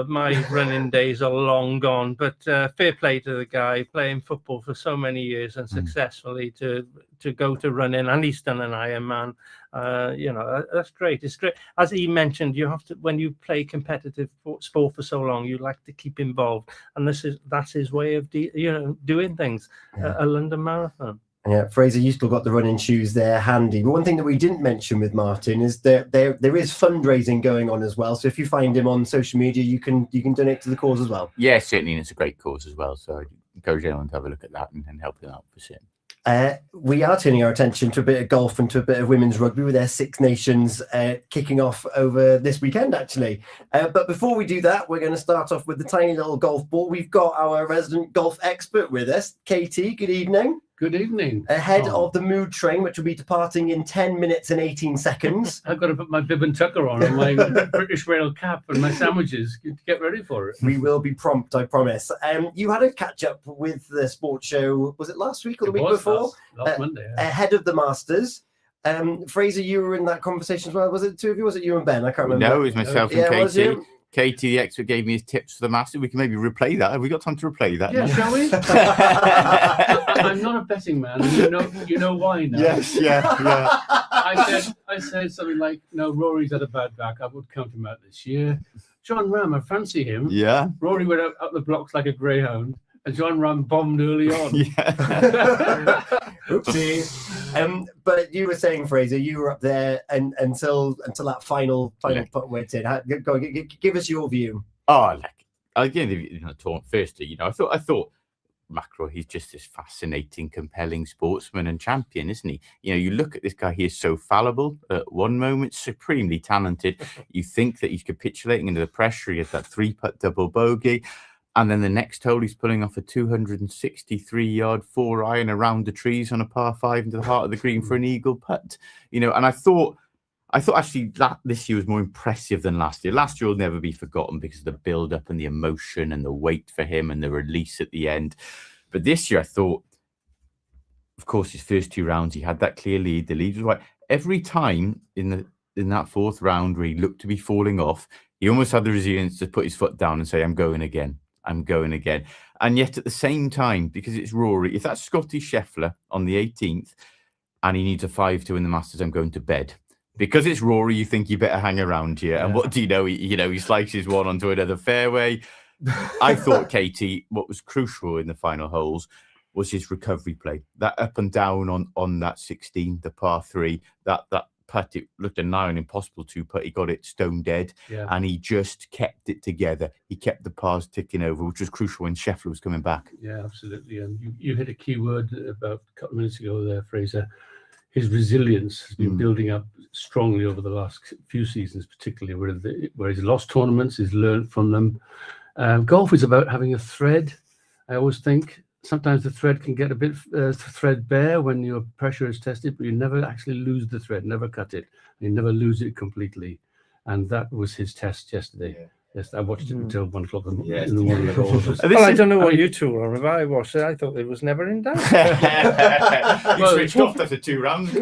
my running days are long gone, but fair play to the guy playing football for so many years and successfully to go to running, and he's done an Ironman. That's great. It's great. As he mentioned, you have to, when you play competitive sport for so long, you like to keep involved, and that's his way of doing things. A London Marathon. Yeah, Fraser, you still got the running shoes there handy. But one thing that we didn't mention with Martin is that there is fundraising going on as well. So if you find him on social media, you can donate to the cause as well. Yeah, certainly, and it's a great cause as well. So I encourage anyone to have a look at that and help him out for certain. We are turning our attention to a bit of golf and to a bit of women's rugby with their Six Nations kicking off over this weekend, actually. But before we do that, we're going to start off with the tiny little golf ball. We've got our resident golf expert with us, Katie. Good evening. Good evening. Ahead of the mood train, which will be departing in 10 minutes and 18 seconds. I've got to put my bib and tucker on and my British Rail cap and my sandwiches to get ready for it. We will be prompt, I promise. You had a catch-up with the sports show, was it last week or the week before? Last Monday. Yeah. Ahead of the Masters. Fraser, you were in that conversation as well. Was it the two of you? Was it you and Ben? I can't remember. No, it was myself and Katie. Katie, the expert, gave me his tips for the Masters. We can maybe replay that. Have we got time to replay that? Yeah, shall we? I'm not a betting man. You know why now. Yes, yeah. I said something like, "No, Rory's had a bad back. I would count him out this year." John Ram, I fancy him. Yeah. Rory went up the blocks like a greyhound, and John Ram bombed early on. Yeah. Oopsie. But you were saying, Fraser, you were up there and until that final putt went in. Go on, give us your view. Oh, again, the tournament. Firstly, I thought McIlroy, he's just this fascinating, compelling sportsman and champion, isn't he? You look at this guy; he is so fallible. At one moment, supremely talented. You think that he's capitulating under the pressure. He had that 3-putt double bogey. And then the next hole, he's pulling off a 263-yard 4-iron around the trees on a par 5 into the heart of the green for an eagle putt. And I thought actually that this year was more impressive than last year. Last year will never be forgotten because of the build-up and the emotion and the wait for him and the release at the end. But this year, I thought, of course, his first 2 rounds, he had that clear lead. The lead was right. Every time in that 4th round where he looked to be falling off, he almost had the resilience to put his foot down and say, I'm going again. And yet at the same time, because it's Rory, if that's Scotty Scheffler on the 18th and he needs a 5 to win the Masters, I'm going to bed. Because it's Rory, you think you better hang around here. And what do you know? He slices one onto another fairway. I thought, Katie, what was crucial in the final holes was his recovery play. That up and down on that 16, the par 3, that putt, it looked a nigh on impossible to putt. He got it stone dead, and he just kept it together. He kept the pars ticking over, which was crucial when Scheffler was coming back. Yeah, absolutely. And you hit a key word about a couple of minutes ago there, Fraser. His resilience has been building up strongly over the last few seasons, particularly where he's lost tournaments, he's learned from them. Golf is about having a thread. I always think sometimes the thread can get a bit threadbare when your pressure is tested, but you never actually lose the thread, never cut it. You never lose it completely. And that was his test yesterday. Yeah. Yes, I watched it until 1 o'clock in the morning. Well, I don't know what you two are. If I watched it, I thought it was never in doubt. You switched off after 2 rounds.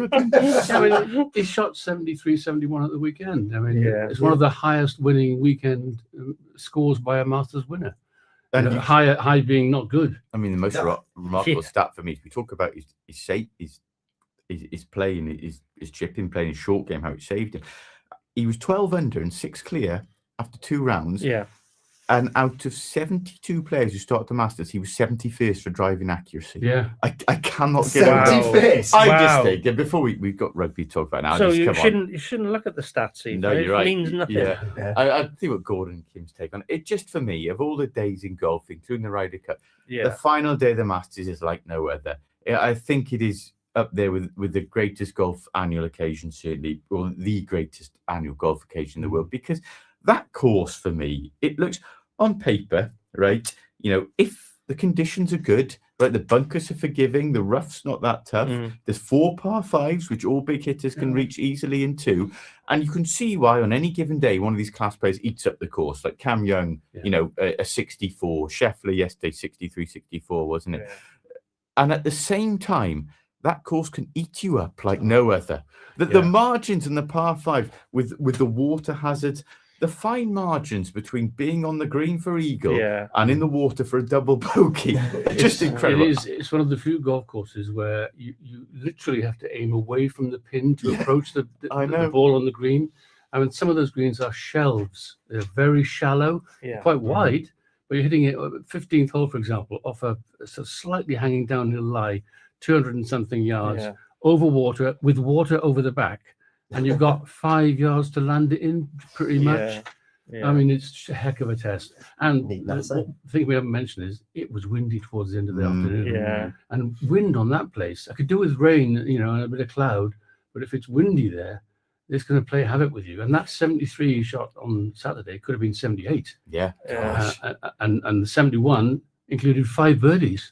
He shot 73, 71 at the weekend. It's one of the highest winning weekend scores by a Masters winner. And high being not good. The most remarkable stat for me is we talk about his shape, his play, and his chipping play, and his short game, how it saved him. He was 12 under and 6 clear after 2 rounds. Yeah. And out of 72 players who started the Masters, he was 71st for driving accuracy. Yeah. I cannot get over 71st. I just think, before we've got rugby to talk about now. So you shouldn't look at the stats either. No, you're right. It means nothing. Yeah. I think what Gordon and Kim's take on it, just for me, of all the days in golf, including the Ryder Cup, the final day of the Masters is like no other. I think it is up there with the greatest golf annual occasion, certainly, or the greatest annual golf occasion in the world, because that course for me, it looks on paper, right? If the conditions are good, right, the bunkers are forgiving, the rough's not that tough. There's 4 par 5s, which all big hitters can reach easily in 2. And you can see why on any given day, one of these class players eats up the course, like Cam Young, a 64, Scheffler yesterday, 63, 64, wasn't it? Yeah. And at the same time, that course can eat you up like no other. The margins in the par 5 with the water hazard, the fine margins between being on the green for eagle Yeah. and in the water for a double bogey. Just incredible. It's one of the few golf courses where you literally have to aim away from the pin to approach the ball on the green. I mean, some of those greens are shelves. They're very shallow, quite wide, but you're hitting it at 15th hole, for example, off a slightly hanging downhill lie, 200 and something yards, over water, with water over the back. And you've got 5 yards to land it in, pretty much. I mean, it's a heck of a test. And the thing we haven't mentioned is it was windy towards the end of the afternoon. And wind on that place, I could do with rain, and a bit of cloud, but if it's windy there, it's going to play havoc with you. And that 73 shot on Saturday could have been 78. Yeah. And the 71 included 5 birdies.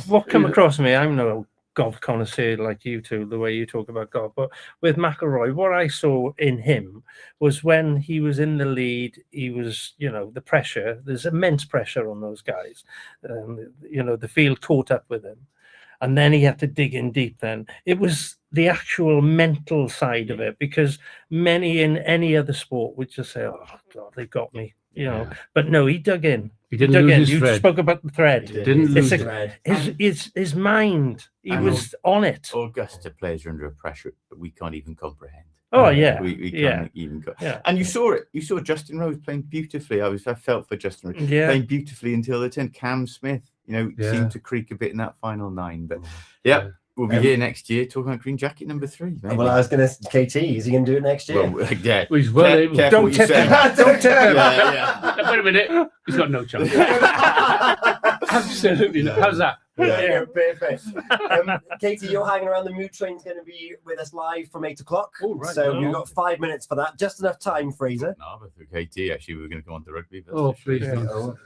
What come across me, I'm no golf connoisseur like you two, the way you talk about golf, but with McIlroy, what I saw in him was when he was in the lead, he was, the pressure, there's immense pressure on those guys. The field caught up with him. And then he had to dig in deep then. It was the actual mental side of it, because many in any other sport would just say, oh, God, they got me, But no, he dug in. He didn't lose his You thread. spoke about the thread. He didn't lose the thread. His mind, he was on it. Augusta players are under a pressure that we can't even comprehend. Oh, yeah. We can't even go. Yeah. And you saw it. You saw Justin Rose playing beautifully. I felt for Justin Rose playing beautifully until the 10. Cam Smith, seemed to creak a bit in that final 9. But we'll be here next year talking about green jacket number 3. Maybe. Well, I was going to, KT, is he going to do it next year? Well, yeah. Well, he's well able. Don't tip him. Don't tip him. Wait a minute. He's got no chance. Absolutely not. How's that? Yeah, perfect. Katie, you're hanging around. The mood train's going to be with us live from 8 o'clock. Oh, right. So we've got 5 minutes for that. Just enough time, Fraser. No, but for KT, actually, we're going to go on to rugby. Please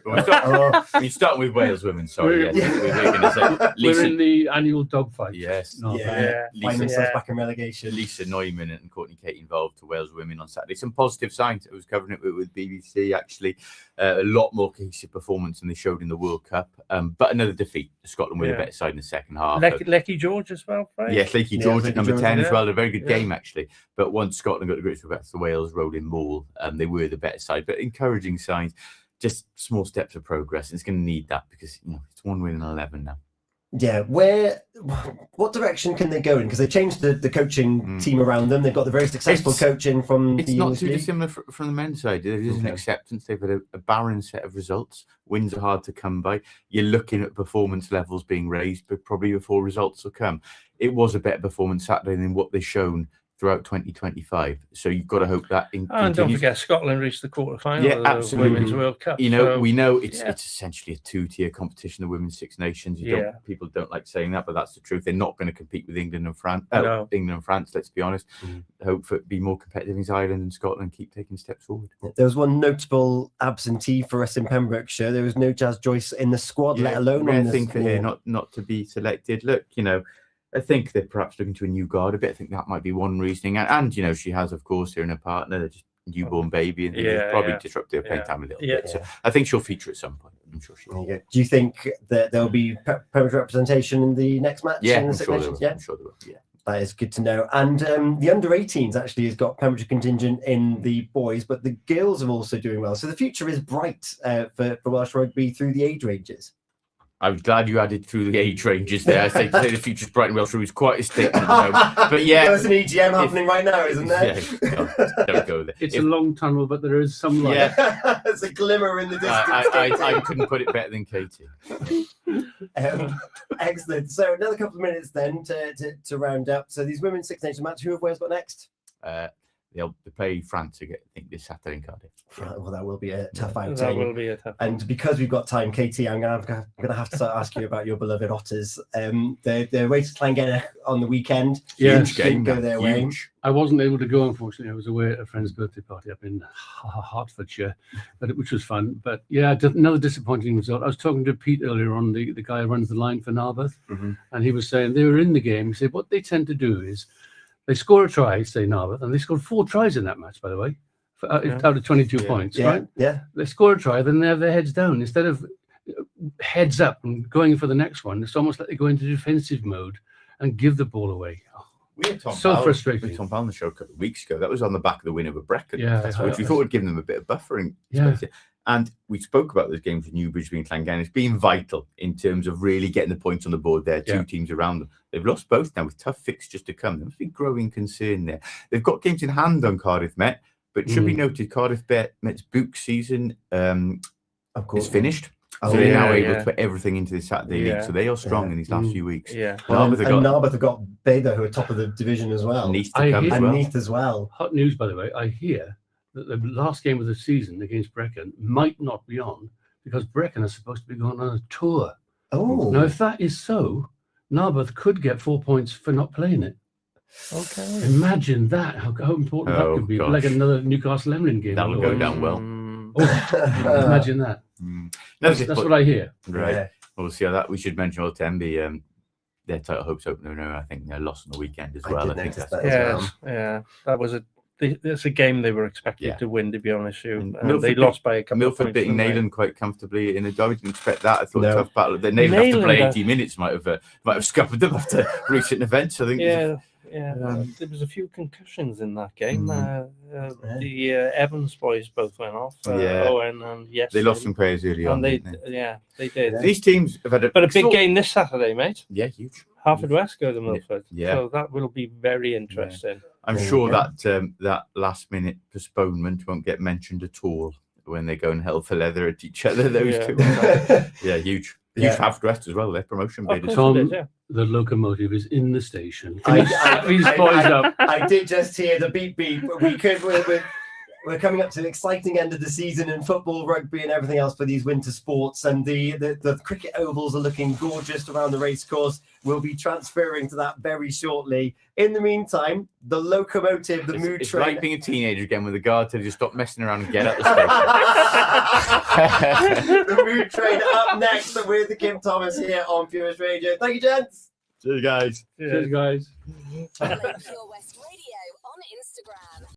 We're starting with Wales women. Sorry. We're in the annual dogfight. Yes. Find themselves back in relegation. Lisa Neumann and Courtney Kate involved to Wales women on Saturday. Some positive signs. I was covering it with BBC, actually. A lot more cohesive performance than they showed in the World Cup. But another defeat. Scotland with a better side in the second half. Lecky George as well, right? Yes, Lecky George at number 10 as well. A very good game, actually. But once Scotland got to grips with the Wales rolling ball, they were the better side. But encouraging signs, just small steps of progress. And it's going to need that because it's 1 win in 11 now. Yeah, what direction can they go in? Because they changed the coaching team around them. They've got the very successful coaching from it's the not English too League. dissimilar from the men's side. There is an acceptance. They've had a barren set of results. Wins are hard to come by. You're looking at performance levels being raised, but probably before results will come. It was a better performance Saturday than what they've shown throughout 2025. So you've got to hope that continues. And don't forget, Scotland reached the quarterfinal of the Women's World Cup. We know it's essentially a 2-tier competition, the Women's Six Nations. People don't like saying that, but that's the truth. They're not going to compete with England and France. England and France, let's be honest. Hope for it to be more competitive in Ireland and Scotland, keep taking steps forward. There was one notable absentee for us in Pembrokeshire. There was no Jazz Joyce in the squad, let alone on the thing for her not to be selected. Look, I think they're perhaps looking to a new guard a bit. I think that might be one reasoning. And she has, of course, her and her partner, they're just a newborn baby, and probably disrupted her playing time a little bit. So I think she'll feature at some point. I'm sure she will. Do you think that there'll be Pembrokeshire representation in the next match? Yeah, in the I'm sure there will. Yeah? I'm sure there will. Yeah. That is good to know. And the under-18s actually has got Pembrokeshire contingent in the boys, but the girls are also doing well. So the future is bright for Welsh rugby through the age ranges. I was glad you added through the age ranges there. I say the future's bright and Welsh rugby is quite a statement at the moment. But there's an EGM happening right now, isn't there? Don't go there. It's a long tunnel, but there is some light. Yeah, there's a glimmer in the distance. I couldn't put it better than Katie. Excellent. So another couple of minutes then to round up. So these Women's Six Nations match, who have Wales got next? They'll play France again, I think, this Saturday in Cardiff. Well, that will be a tough outing. That will be a tough. And because we've got time, Katie, I'm gonna have to start asking you about your beloved Otters. They're waiting to try and get it on the weekend. Yes, didn't go their way. I wasn't able to go, unfortunately. I was away at a friend's birthday party up in Hertfordshire, which was fun. But another disappointing result. I was talking to Pete earlier on, the guy who runs the line for Narberth, and he was saying they were in the game. He said what they tend to do is they score a try, say Narberth, and they scored 4 tries in that match, by the way, out of 22 points, right? Yeah. They score a try, then they have their heads down. Instead of heads up and going for the next one, it's almost like they go into defensive mode and give the ball away. We had Tom So Powell, frustrating. Tom Powell on the show a couple of weeks ago. That was on the back of the win over Brecon, Yeah, which we thought would give them a bit of buffering Yeah. space. And we spoke about those games with Newbridge and Clangannis being vital in terms of really getting the points on the board there, two teams around them. They've lost both now with tough fixtures to come. There must be growing concern there. They've got games in hand on Cardiff Met, but it should be noted Cardiff Met's book season Of course, is finished. Oh, So they're now yeah, able yeah. to put everything into the Saturday League. So they are strong in these last few weeks. Yeah. Narberth and Narberth have got Beda, who are top of the division as well. Neath to come as And well. Neath as well. Hot news, by the way. I hear that the last game of the season against Brecon might not be on because Brecon are supposed to be going on a tour. Oh, Now, if that is so, Narberth could get 4 points for not playing it. Okay. Imagine that, how important that could be. gosh. Like another Newcastle Emlyn game. That'll go down well. Oh, imagine that. That's what I hear. Right. Yeah. We'll see how that. We should mention Temby. Their title hopes opener. No, I think they're lost on the weekend as I well. did I think notice that's that as well. Yeah. That was it's a game they were expected to win, to be honest with you. Milford They lost by a couple of Milford points. beating didn't they? Nayland quite comfortably in a derby. I didn't expect that. I thought No. a tough battle. The Nayland after play Nayland, 80 minutes might have scuppered them after recent events. I think. Yeah. There was a few concussions in that game. The Evans boys both went off. Owen and They lost some players early on. they didn't they did. These teams have had But a big game this Saturday, mate. Yeah, huge. Haverfordwest go to Milford. Yeah. So that will be very interesting. I'm There sure you that that last minute postponement won't get mentioned at all when they go and hell for leather at each other. Those two. Yeah, huge. Huge Haverfordwest as well. Their promotion bid. Of as course well. it is, The locomotive is in the station. I- Can you these boys up? I did just hear the beep beep. We're coming up to the exciting end of the season in football, rugby, and everything else for these winter sports. And the cricket ovals are looking gorgeous around the racecourse. We'll be transferring to that very shortly. In the meantime, the locomotive, the mood It's train. like being a teenager again with the guard to just stop messing around and get out the station. The mood train up next with the Kim Thomas here on Purist Radio. Thank you, gents. Cheers, guys. Cheers, guys. Pure West